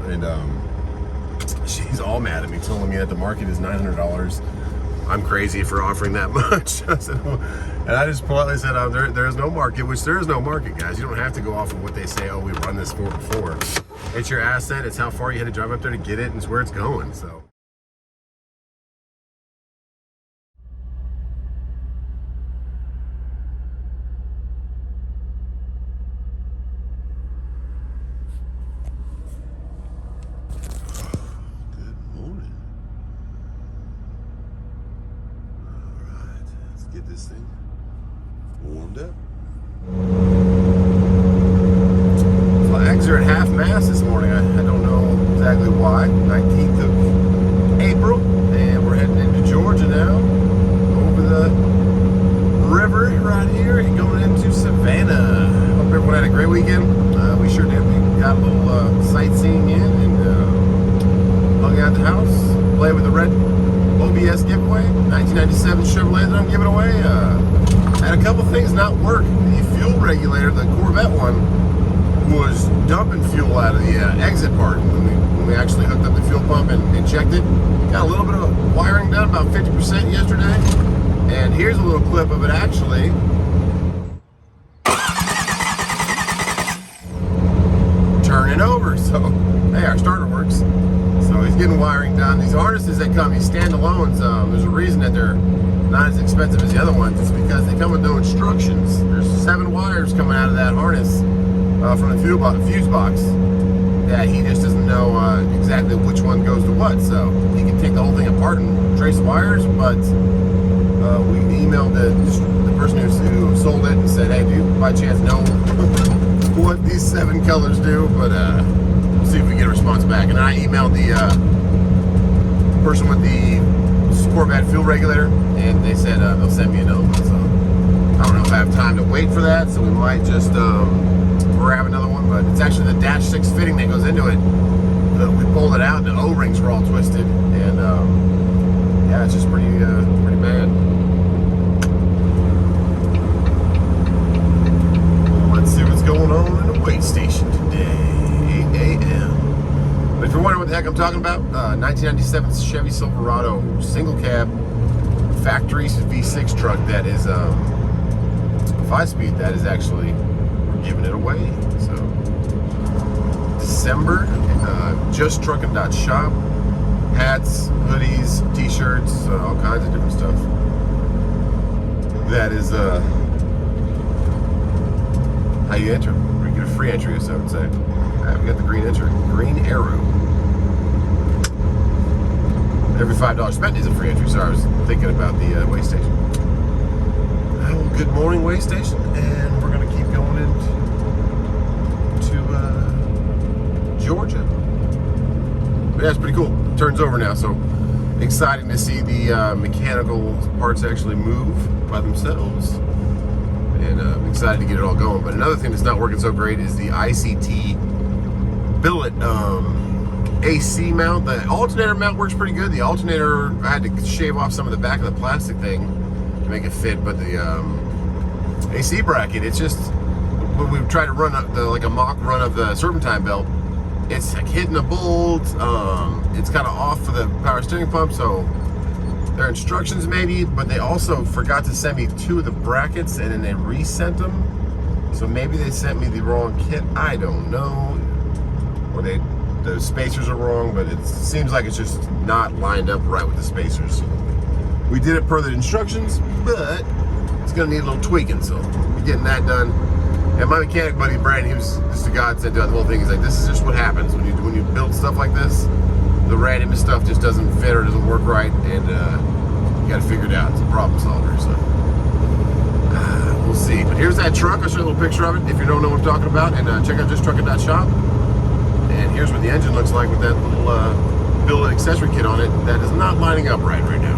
and she's all mad at me, telling me that the market is $900. I'm crazy for offering that much. I said, and I just politely said, there is no market, which there is no market, guys. You don't have to go off of what they say, oh, we run this for before. It's your asset. It's how far you had to drive up there to get it, and it's where it's going, so. Get this thing warmed up. Flags are at half mast this morning. I don't know exactly why. 19th of April, and we're heading into Georgia now. Over the river right here and going into Savannah. Hope everyone had a great weekend. We sure did. We got a little sightseeing in and hung out at the house, played with the red OBS giveaway, 1997 Chevrolet that I'm giving away. Had a couple things not work. The fuel regulator, the Corvette one, was dumping fuel out of the exit part. When we actually hooked up the fuel pump and checked it, got a little bit of wiring done, about 50% yesterday. And here's a little clip of it actually. Turning over, so hey, our starter works. So he's getting wiring done. These harnesses that come, these standalones, there's a reason that they're not as expensive as the other ones. It's because they come with no instructions. There's 7 wires coming out of that harness from the fuse box that he just doesn't know exactly which one goes to what. So he can take the whole thing apart and trace the wires, but we emailed the person who sold it and said, hey, do you by chance know what these 7 colors do? But see if we get a response back. And then I emailed the person with the Corvette fuel regulator, and they said they'll send me another one. So I don't know if I have time to wait for that, so we might just grab another one. But it's actually the dash 6 fitting that goes into it. We pulled it out, and the O-rings were all twisted, and yeah, it's just pretty bad. Let's see what's going on in the weigh station today. 8 a.m. But if you're wondering what the heck I'm talking about, 1997 Chevy Silverado single cab factory V6 truck that is 5-speed. That is actually, we're giving it away. So December, JustTruckin.Shop, hats, hoodies, t-shirts, all kinds of different stuff. That is how you enter. You get a free entry, as I would say. We got the green entry, green arrow. Every $5 spent is a free entry. Sorry, I was thinking about the weigh station. Well, good morning, weigh station, and we're going to keep going into Georgia. But yeah, it's pretty cool. It turns over now, so exciting to see the mechanical parts actually move by themselves. And I'm excited to get it all going. But another thing that's not working so great is the ICT billet AC mount. The alternator mount works pretty good. The alternator, I had to shave off some of the back of the plastic thing to make it fit, but the AC bracket, it's just, when we try to run like a mock run of the serpentine belt, it's like hitting a bolt. It's kind of off for the power steering pump, so their instructions maybe, but they also forgot to send me 2 of the brackets, and then they resent them. So maybe they sent me the wrong kit. I don't know. Or the spacers are wrong, but it seems like it's just not lined up right with the spacers. We did it per the instructions, but it's gonna need a little tweaking, so we're getting that done. And my mechanic buddy Brandon, he was just a godsend to the whole thing. He's like, this is just what happens when you build stuff like this. The random stuff just doesn't fit or doesn't work right, and you gotta figure it out. It's a problem solver, so we'll see. But here's that truck. I'll show you a little picture of it if you don't know what I'm talking about, and check out JustTruckin.Shop. And here's what the engine looks like with that little billet accessory kit on it that is not lining up right now.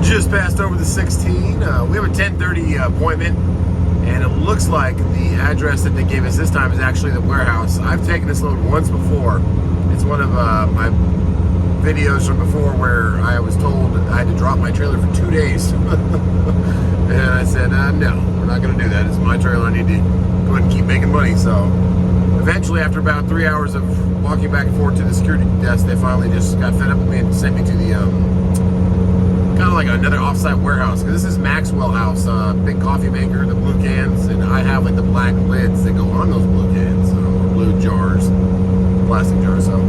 Just passed over the 16. We have a 10:30 appointment, and it looks like the address that they gave us this time is actually the warehouse. I've taken this load once before. It's one of my videos from before where I was told I had to drop my trailer for 2 days. And I said, no, we're not going to do that. It's my trailer. I need to go ahead and keep making money. So eventually, after about 3 hours of walking back and forth to the security desk, they finally just got fed up with me and sent me to the kind of like another offsite warehouse. Because this is Maxwell House, big coffee maker, the blue cans, and I have like the black lids that go on those blue cans, or blue jars, plastic jars. So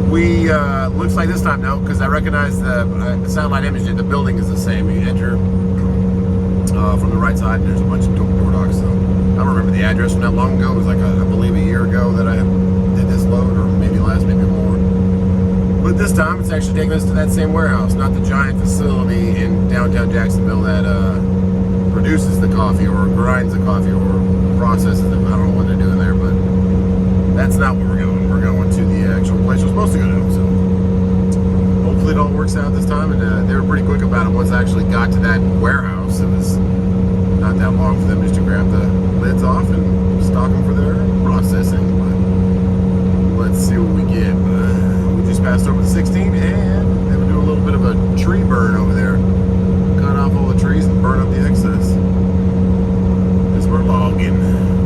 we looks like this time no, because I recognize the satellite image. The building is the same. You enter from the right side, and there's a bunch of door knocks. So I don't remember the address from that long ago. It was like I believe a year ago that I did this load, or maybe less, maybe more. But this time, it's actually taking us to that same warehouse, not the giant facility in downtown Jacksonville that produces the coffee or grinds the coffee or processes it. I don't know what they're doing there, but that's not where we're going. We're going to the actual place we're supposed to go to. So hopefully it all works out this time. And they were pretty quick about it. Once I actually got to that warehouse, it was not that long for them just to grab the lids off and stock them for their processing. But let's see what we get. We just passed over the 16, and they were doing a little bit of a tree burn over there. Cut off all the trees and burn up the excess. Because we're logging.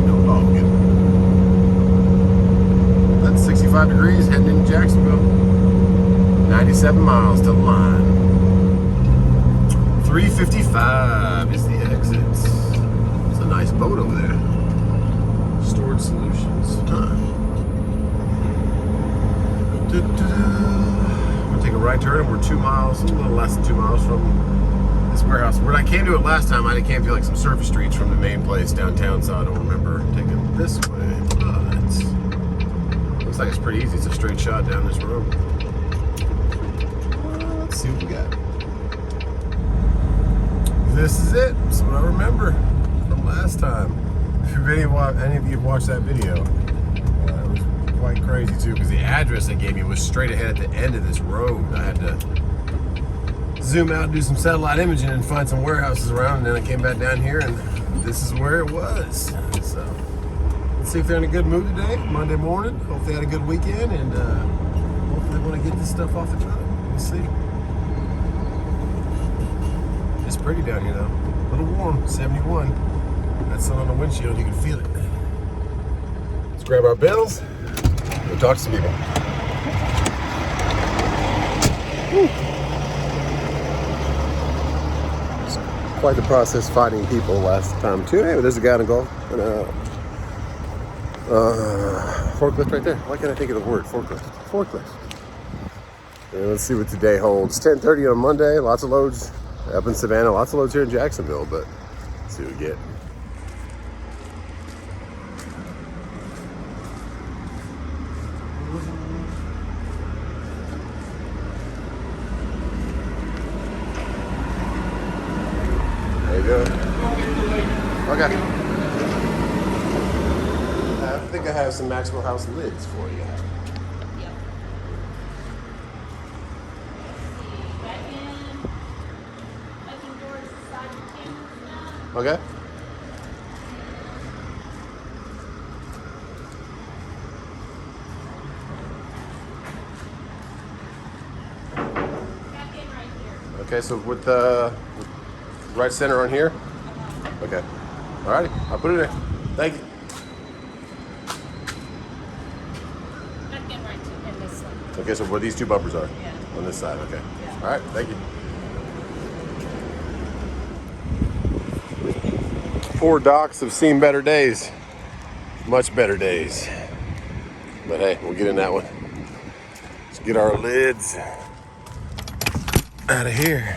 No logging. That's 65 degrees heading into Jacksonville. 97 miles to the line. 355 is the exit. It's a nice boat over there. Storage Solutions. We'll take a right turn, and we're 2 miles, a little less than 2 miles from this warehouse. When I came to it last time, I came through like some surface streets from the main place downtown, so I don't remember taking this way. But looks like it's pretty easy. It's a straight shot down this road. Let's see what we got. This is it. That's what I remember from last time. If any of you have watched that video, it was quite crazy too, because the address they gave me was straight ahead at the end of this road. I had to zoom out, do some satellite imaging, and find some warehouses around, and then I came back down here, and this is where it was. So let's see if they're in a good mood today, Monday morning. Hope they had a good weekend, and hopefully they want to get this stuff off the truck. We'll see. It's pretty down here though. A little warm, 71. That sun on the windshield, you can feel it. Let's grab our bills. Go talk to some people. Woo. It's quite the process finding people last time too. Hey, there's a guy in a Golf and a forklift right there. Why can't I think of the word forklift? Forklift. And let's see what today holds. 10:30 on Monday. Lots of loads up in Savannah. Lots of loads here in Jacksonville, but let's see what we get. There you go. Okay. I think I have some Maxwell House lids for you. Okay. Okay, so with the right center on here? Okay. Alrighty, I'll put it in. Thank you. Okay, so where these two bumpers are? Yeah. On this side, okay. Yeah. Alright, thank you. Poor docks have seen better days. Much better days. But hey, we'll get in that one. Let's get our lids out of here.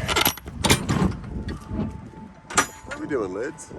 What are we doing, lids?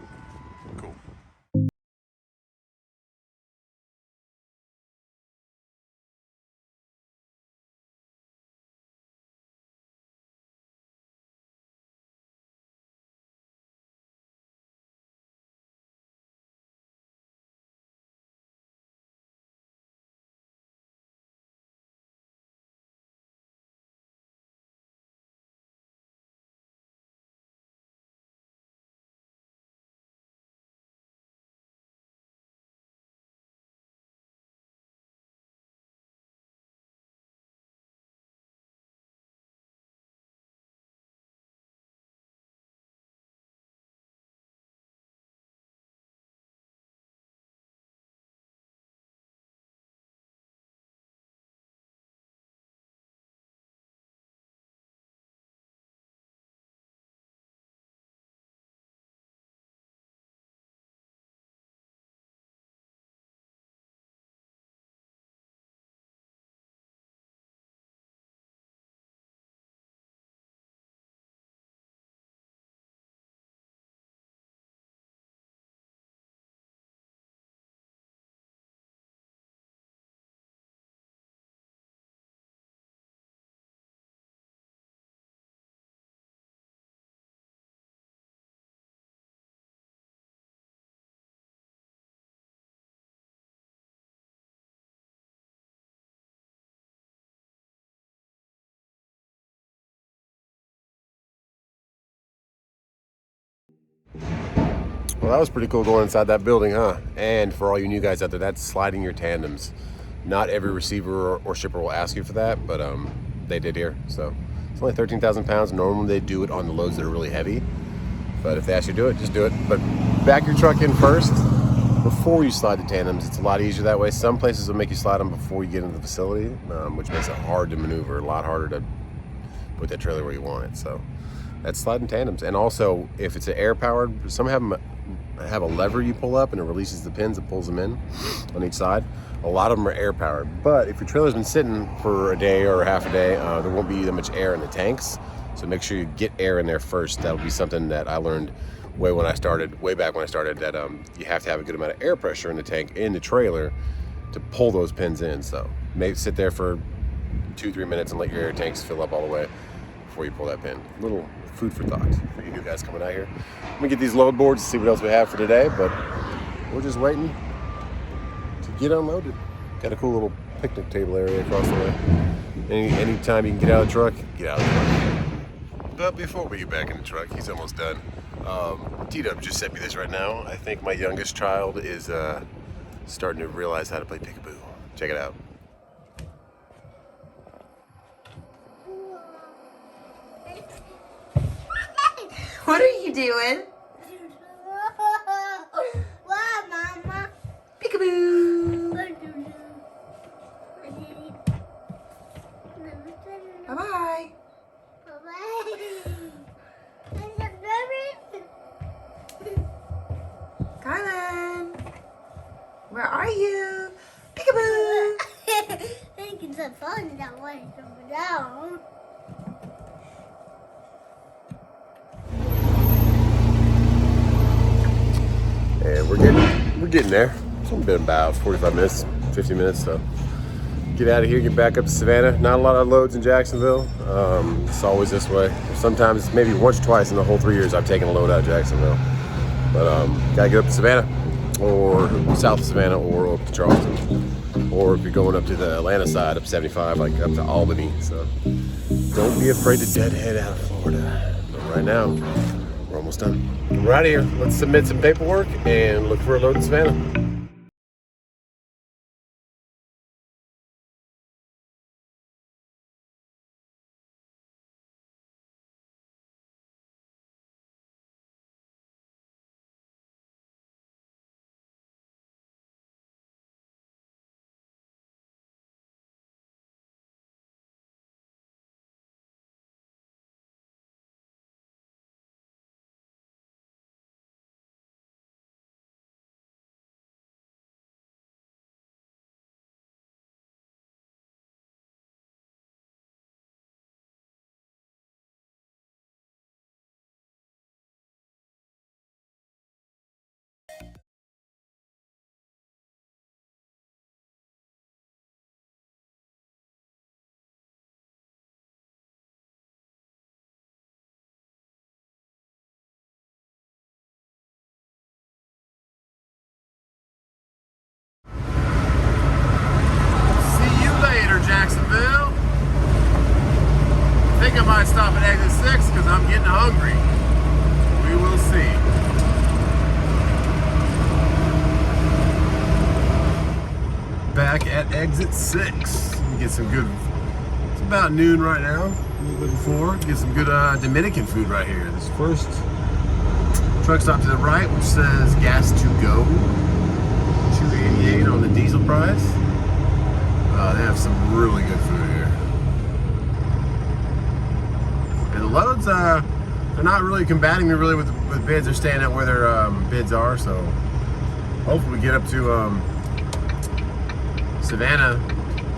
Well, that was pretty cool going inside that building, huh? And for all you new guys out there, that's sliding your tandems. Not every receiver or shipper will ask you for that, but they did here. So it's only 13,000 pounds. Normally they do it on the loads that are really heavy, but if they ask you to do it, just do it. But back your truck in first before you slide the tandems. It's a lot easier that way. Some places will make you slide them before you get into the facility, which makes it hard to maneuver, a lot harder to put that trailer where you want it. So that's sliding tandems. And also, if it's an air powered, some have a lever you pull up and it releases the pins and pulls them in on each side. A lot of them are air powered, but if your trailer's been sitting for a day or half a day, there won't be that much air in the tanks. So make sure you get air in there first. That'll be something that I learned way back when I started, that you have to have a good amount of air pressure in the tank, in the trailer, to pull those pins in. So maybe sit there for 2-3 minutes and let your air tanks fill up all the way before you pull that pin. Little food for thought for you new guys coming out here. I'm gonna get these load boards to see what else we have for today, but we're just waiting to get unloaded. Got a cool little picnic table area across the way. Anytime you can get out of the truck, get out of the truck. But before we get back in the truck, he's almost done. T-Dub just sent me this right now. I think my youngest child is starting to realize how to play peekaboo. Check it out. What are you doing? What, Mama? Peekaboo. Bye-bye. Kylan, where are you? Peekaboo. I think it's a fun that way down. And we're getting there. It's only been about 45 minutes, 50 minutes, so get out of here, get back up to Savannah. Not a lot of loads in Jacksonville. It's always this way. Sometimes, maybe once or twice in the whole 3 years, I've taken a load out of Jacksonville. But gotta get up to Savannah, or south of Savannah, or up to Charleston. Or if you're going up to the Atlanta side, up 75, like up to Albany. So don't be afraid to deadhead out of Florida. But right now, we're almost done. We're out of here. Let's submit some paperwork and look for a load in Savannah. Jacksonville. I think I might stop at exit 6 because I'm getting hungry. We will see. Back at exit 6. Get some good, it's about noon right now, a little bit before. Get some good Dominican food right here. This first truck stop to the right, which says gas to go. $2.88 on the diesel price. They have some really good food here. And the loads, they're not really combating me really with bids. They're staying at where their bids are. So hopefully we get up to Savannah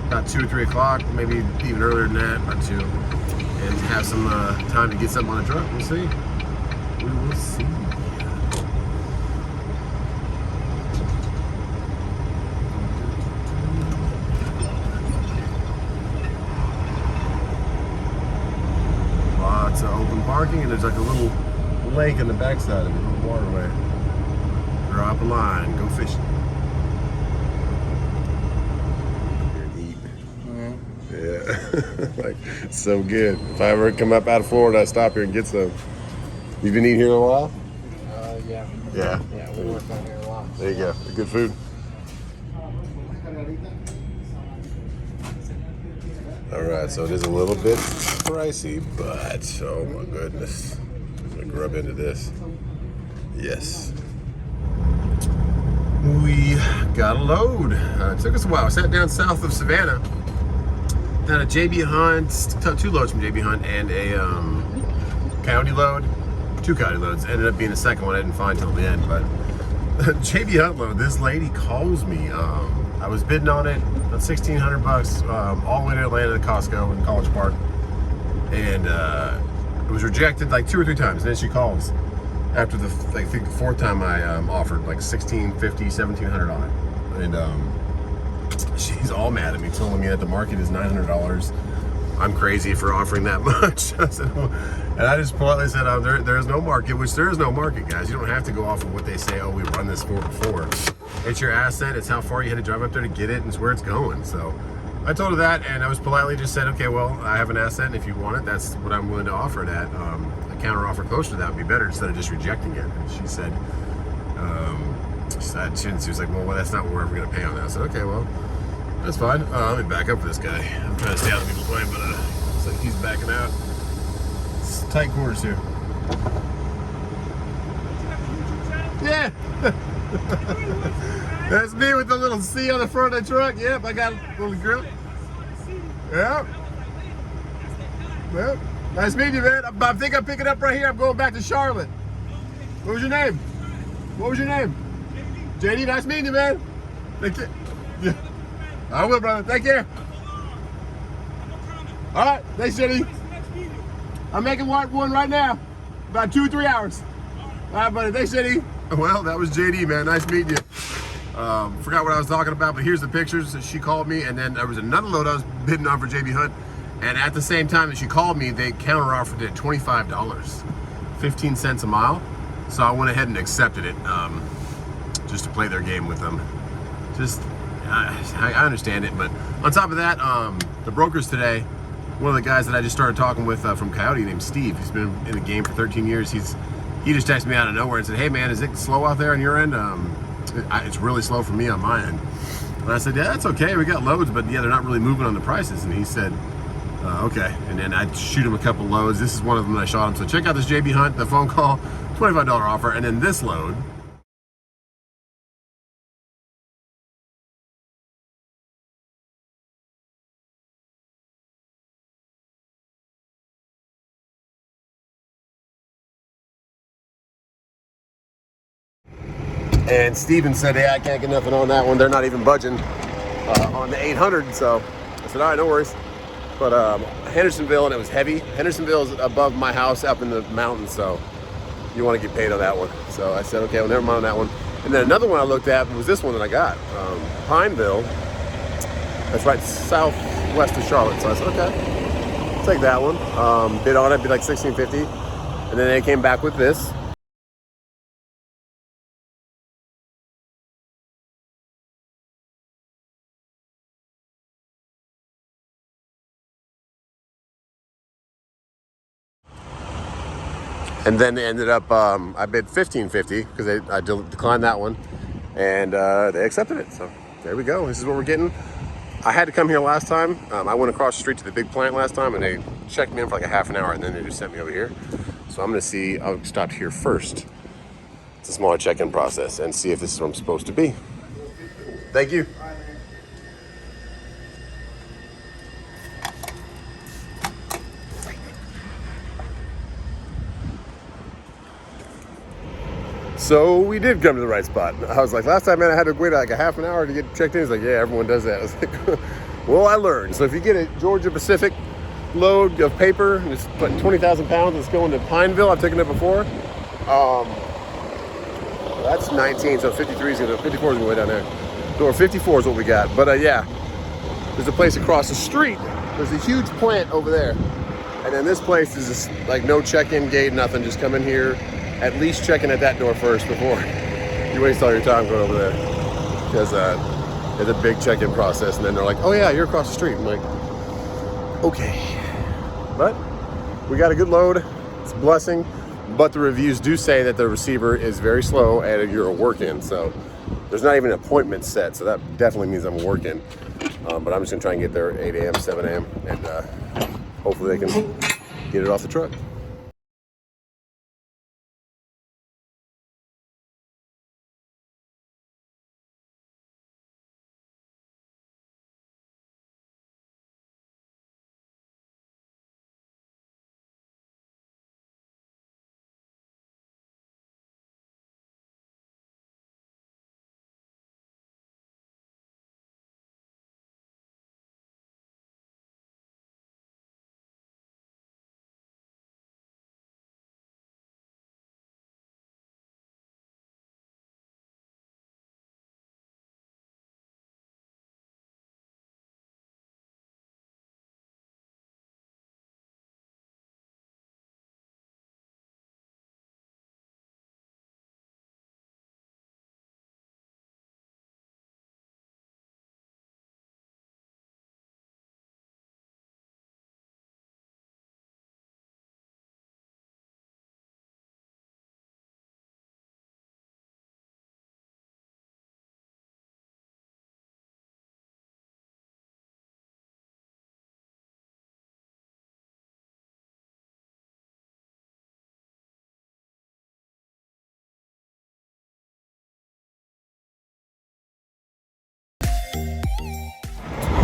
about 2 or 3 o'clock, maybe even earlier than that, about 2, and have some time to get something on the truck. We'll see. We will see. Lots of open parking, and there's like a little lake on the backside of it, a little waterway. Drop a line, go fishing. Yeah, like so good. If I ever come up out of Florida, I stop here and get some. You've been eating here in a while? yeah. Yeah. Yeah, we work on here a lot. There you go. Good food. All right, so it is a little bit pricey, but oh my goodness. I'm gonna grub into this. Yes. We got a load. It took us a while. I sat down south of Savannah. Done a JB Hunt, 2 loads from JB Hunt, and a coyote load. 2 coyote loads. Ended up being the second one I didn't find till the end, but JB Hunt load, this lady calls me. I was bidding on it, about $1,600, all the way to Atlanta to Costco in College Park. And it was rejected like 2 or 3 times. And then she calls after I think the 4th time I offered like $1,650, $1,700 on it. And she's all mad at me, telling me that the market is $900. I'm crazy for offering that much. I said, well, and I just politely said, there is no market, which there is no market, guys. You don't have to go off of what they say, oh, we run this for before. It's your asset, it's how far you had to drive up there to get it, and it's where it's going. So I told her that, and I was politely just said, okay, well, I have an asset, and if you want it, that's what I'm willing to offer it at. A counter offer closer to that would be better instead of just rejecting it. And she said, she was like, well, that's not what we're ever going to pay on that. I said, okay, well, that's fine. Let me back up for this guy. I'm trying to stay out of people's way, but it's like he's backing out. It's tight quarters here. Yeah. That's me with the little C on the front of the truck. Yep, I got a little grill. Yep. Yep. Nice meeting you, man. I think I'm picking up right here. I'm going back to Charlotte. What was your name? What was your name? JD, nice meeting you, man. Thank you. Yeah. I will, brother. Take care. All right. Thanks, JD. I'm making one right now. About 2 or 3 hours. All right, buddy. Thanks, JD. Well, that was JD, man. Nice meeting you. Forgot what I was talking about, but here's the pictures. She called me, and then there was another load I was bidding on for JB Hunt. And at the same time that she called me, they counter-offered it at $25, 15 cents a mile. So I went ahead and accepted it, just to play their game with them. I understand it, but on top of that, the brokers today, one of the guys that I just started talking with from Coyote named Steve, he's been in the game for 13 years. He just texted me out of nowhere and said, hey man, is it slow out there on your end? It's really slow for me on my end. And I said, yeah, that's okay. We got loads, but yeah, they're not really moving on the prices. And he said, okay. And then I'd shoot him a couple loads. This is one of them that I shot him. So check out this JB Hunt, the phone call, $25 offer. And then this load. And Steven said, hey, I can't get nothing on that one. They're not even budging on the 800. So I said, all right, no worries. But Hendersonville, and it was heavy. Hendersonville is above my house up in the mountains, so you want to get paid on that one. So I said, okay, well, never mind on that one. And then another one I looked at was this one that I got, Pineville. That's right southwest of Charlotte. So I said, okay, I'll take that one. Bid on it, be like $1,650. And then they came back with this. And then they ended up, I bid $1,550 because I declined that one, and they accepted it. So there we go. This is what we're getting. I had to come here last time. I went across the street to the big plant last time, and they checked me in for like a half an hour, and then they just sent me over here. So I'm going to see. I stopped here first. It's a smaller check-in process, and see if this is where I'm supposed to be. Thank you. So we did come to the right spot. I was like, last time, man, I had to wait like a half an hour to get checked in. He's like, yeah, everyone does that. I was like, well, I learned. So if you get a Georgia Pacific load of paper, and it's like 20,000 pounds, it's going to Pineville. I've taken it before. That's 19, so 54 is going to way down there. So 54 is what we got. But yeah, there's a place across the street. There's a huge plant over there. And then this place is just like no check-in gate, nothing. Just come in here. At least check in at that door first before you waste all your time going over there, because it's a big check-in process. And then they're like, oh yeah, you're across the street. I'm like, okay. But we got a good load. It's a blessing. But the reviews do say that the receiver is very slow and you're a work-in. So there's not even an appointment set. So that definitely means I'm a work-in. But I'm just gonna try and get there at 8 a.m., 7 a.m. and hopefully they can get it off the truck.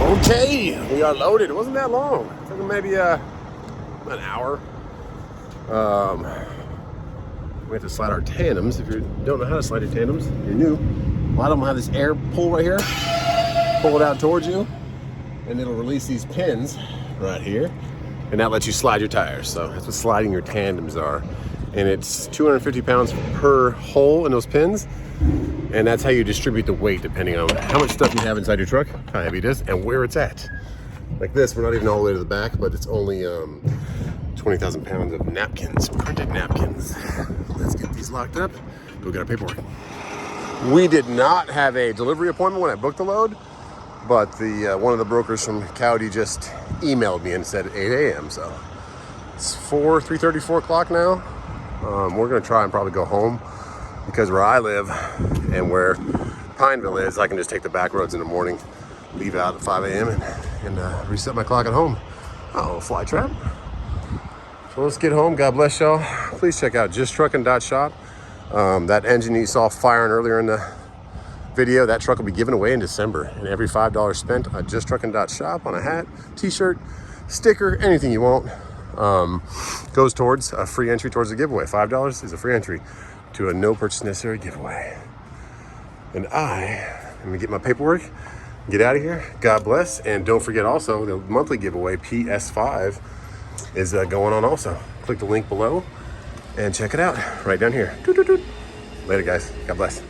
Okay, we are loaded. It wasn't that long. It took maybe an hour. We have to slide our tandems. If you don't know how to slide your tandems, you're new. A lot of them have this air pull right here. Pull it out towards you, and it'll release these pins right here, and that lets you slide your tires. So that's what sliding your tandems are. And it's 250 pounds per hole in those pins. And that's how you distribute the weight depending on how much stuff you have inside your truck, how heavy it is, and where it's at. Like this, we're not even all the way to the back, but it's only 20,000 pounds of napkins, printed napkins. Let's get these locked up. Go get our paperwork. We did not have a delivery appointment when I booked the load, but the one of the brokers from Cowdy just emailed me and said 8 a.m. So it's 3:30, 4 o'clock now. We're gonna try and probably go home, because where I live and where Pineville is, I can just take the back roads in the morning, leave out at 5 a.m. and reset my clock at home. Oh, fly trap. So let's get home. God bless y'all. Please check out JustTruckin.Shop. That engine you saw firing earlier in the video, that truck will be given away in December. And every $5 spent at JustTruckin.Shop on a hat, t-shirt, sticker, anything you want, goes towards a free entry towards the giveaway. $5 is a free entry to a no purchase necessary giveaway. And I'm gonna get my paperwork, get out of here. God bless. And don't forget also, the monthly giveaway, PS5, is going on also. Click the link below and check it out right down here. Later, guys. God bless.